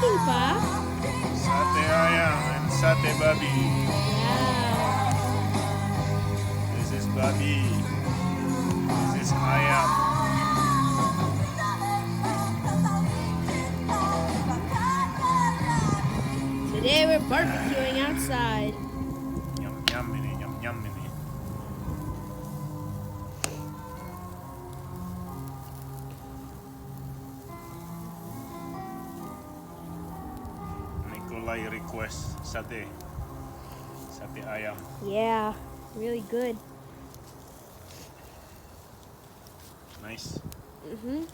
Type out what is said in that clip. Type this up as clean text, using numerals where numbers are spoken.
cooking, Pa? Sate ayam and sate babi. Yeah. This is babi. This is ayam. Today we're barbecuing outside. Yum yum ini, yum yum ini. Nikolai request sate ayam. Yeah, really good. Nice. Mm-hmm.